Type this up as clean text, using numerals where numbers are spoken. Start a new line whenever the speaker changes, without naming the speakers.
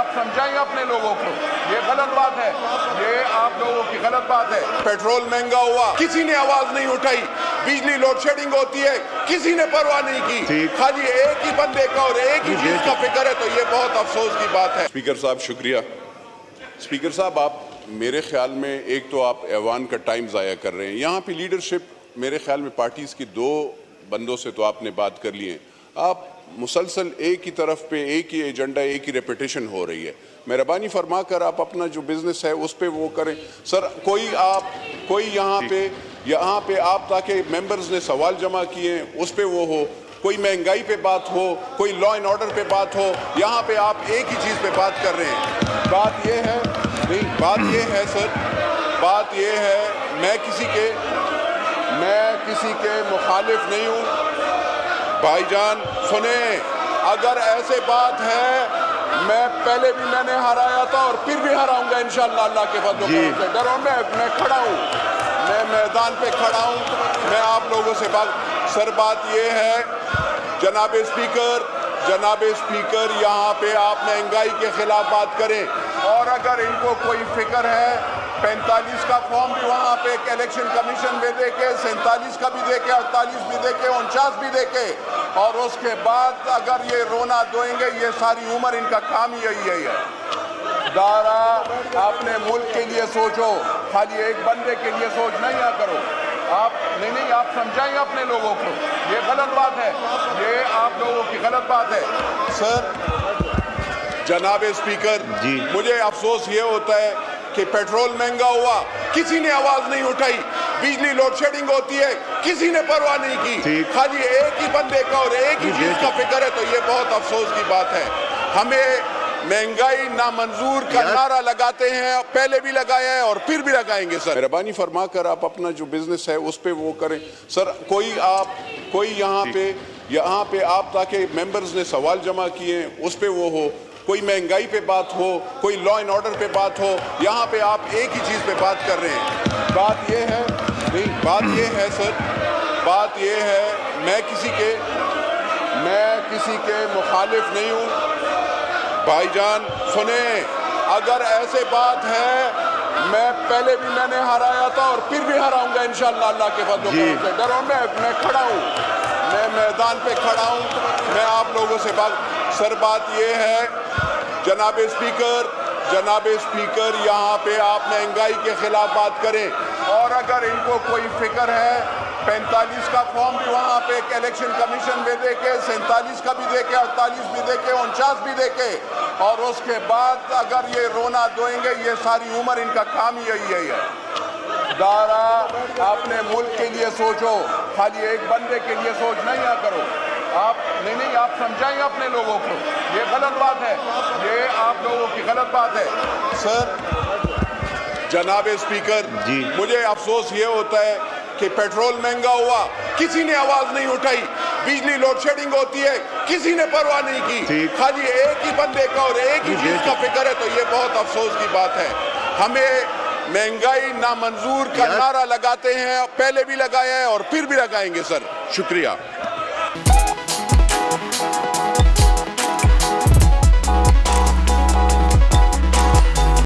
आप समझाएंगे अपने लोगों को, ये गलत बात है, ये आप लोगों की गलत बात है। पेट्रोल महंगा हुआ, किसी ने आवाज नहीं उठाई, बिजली लोड शेडिंग होती है, किसी ने परवाह नहीं की, खाली एक ही बंदे का और एक ही चीज का फिक्र है, तो ये बहुत अफसोस की बात है। स्पीकर साहब शुक्रिया। स्पीकर साहब, आप मेरे ख्याल में एक तो आप ऐवान का टाइम ज़ाया कर रहे हैं, यहाँ पे लीडरशिप मेरे ख्याल में पार्टीज़ की दो बंदों से तो आपने बात कर ली है, आप मुसलसल एक ही तरफ पे एक ही एजेंडा, एक ही रेपिटेशन हो रही है। मेहरबानी फरमा कर आप अपना जो बिजनेस है उस पे वो करें सर। कोई यहाँ पे आप ताकि मेंबर्स ने सवाल जमा किए हैं उस पे वो हो, कोई महंगाई पे बात हो, कोई लॉ एंड ऑर्डर पे बात हो, यहाँ पे आप एक ही चीज़ पे बात कर रहे हैं। बात ये है सर, बात ये है मैं किसी के मुखालिफ नहीं हूँ। भाईजान सुने, अगर ऐसे बात है, मैंने हराया था और फिर भी हराऊंगा इंशाअल्लाह अल्लाह के फजल से। डरो, मैं खड़ा हूँ, मैं मैदान पे खड़ा हूँ, मैं आप लोगों से सर बात ये है जनाब स्पीकर यहाँ पे आप महंगाई के खिलाफ बात करें, और अगर इनको कोई फिक्र है 45 का फॉर्म भी वहाँ पे एक इलेक्शन कमीशन में दे के, 47 का भी दे के, 48 भी दे के, 49 भी दे के, और उसके बाद अगर ये रोना धोएंगे, ये सारी उम्र इनका काम ही यही है। दारा अपने मुल्क के लिए सोचो, खाली एक बंदे के लिए सोच नहीं करो। आप आप समझाएंगे अपने लोगों को, ये गलत बात है, ये आप लोगों की गलत बात है। सर जनाब स्पीकर, मुझे अफसोस ये होता है कि पेट्रोल महंगा हुआ, किसी ने आवाज नहीं उठाई, बिजली लोड शेडिंग होती है, किसी ने परवाह नहीं की, खाली एक ही बंदे का और एक ही चीज का फिक्र है, तो ये बहुत अफसोस की बात है। हमें महंगाई नामंजूर का नारा लगाते हैं, पहले भी लगाया है और फिर भी लगाएंगे सर। मेहरबानी फरमा कर आप अपना जो बिजनेस है उस पे वो करें सर। कोई यहाँ पे आप ताकि मेंबर्स ने सवाल जमा किए हैं उस पे वो हो, कोई महंगाई पे बात हो, कोई लॉ एंड ऑर्डर पे बात हो, यहाँ पे आप एक ही चीज़ पे बात कर रहे हैं। बात ये है सर, बात ये है मैं किसी के मुखालिफ नहीं हूँ। भाईजान सुने, अगर ऐसे बात है, मैंने हराया था और फिर भी हराऊंगा इंशाअल्लाह अल्लाह के फजल से। डरो, मैं खड़ा हूँ, मैं मैदान पे खड़ा हूँ, मैं आप लोगों से सर बात ये है जनाब स्पीकर यहाँ पे आप महंगाई के खिलाफ बात करें, और अगर इनको कोई फिक्र है 45 का फॉर्म भी वहाँ पे एक इलेक्शन कमीशन में दे के, 47 का भी दे के, 48 भी दे के, 49 भी दे के, और उसके बाद अगर ये रोना धोएंगे, ये सारी उम्र इनका काम ही यही है। दारा अपने मुल्क के लिए सोचो, खाली एक बंदे के लिए सोच नहीं करो। आप आप समझाएंगे अपने लोगों को, ये गलत बात है, ये आप लोगों की गलत बात है। सर जनाब स्पीकर, मुझे अफसोस ये होता है कि पेट्रोल महंगा हुआ, किसी ने आवाज नहीं उठाई, बिजली लोड शेडिंग होती है, किसी ने परवाह नहीं की, खाली एक ही बंदे का और एक ही चीज का फिक्र है, तो ये बहुत अफसोस की बात है। हमें महंगाई नामंजूर का नारा लगाते हैं, पहले भी लगाया है और फिर भी लगाएंगे सर। शुक्रिया।